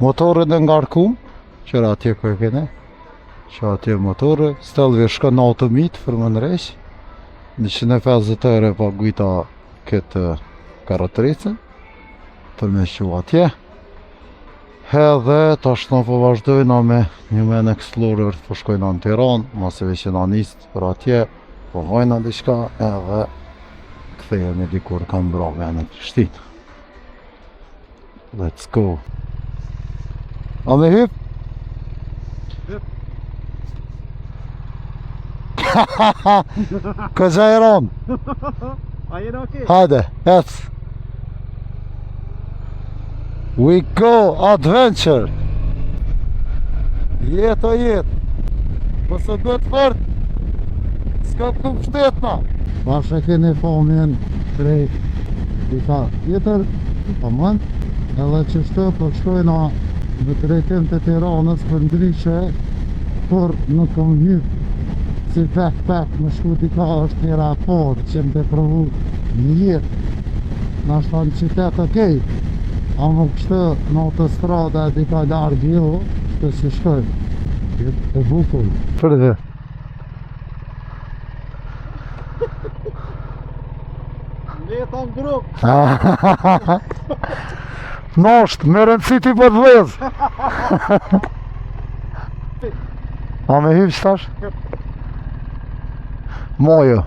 Motorët e ngarkum, qëra atje kërë kene, që atje motorë, stelve shkën në automit, për më nërejsh, 150 euro pa gujta këtë karotricën, për me shu atje. Edhe tash në po vazhdojna me një men Explorer të përshkojna në Tiran, maseve që na nistë për atje, po hajna diçka edhe këthejemi dikur kam brave në Prishtinë. Let's go. A me hyp? Hyp. Këgja e ron. A jena okej? Hajde, ec. We go adventure. Jet o jet. Pëse bëtë fort, s'ka ku pështetna. Pashe keni fomin prej dita tjetër, pëmën, edhe që shtë përshkojna në drejtim të Tiranës për ndryshe, por nuk kom hyp si pek më shku dika është një raport që më të provu një jetë. Në ashtë ta në qytet okej, a më kështë në autostrada dika largë jo, kështë që shkojnë. Jetë e bukur. Për dhe? Leta në grupë. Nosht, me rëndësi ti për vlez. A me hyp qëtash? Mojo.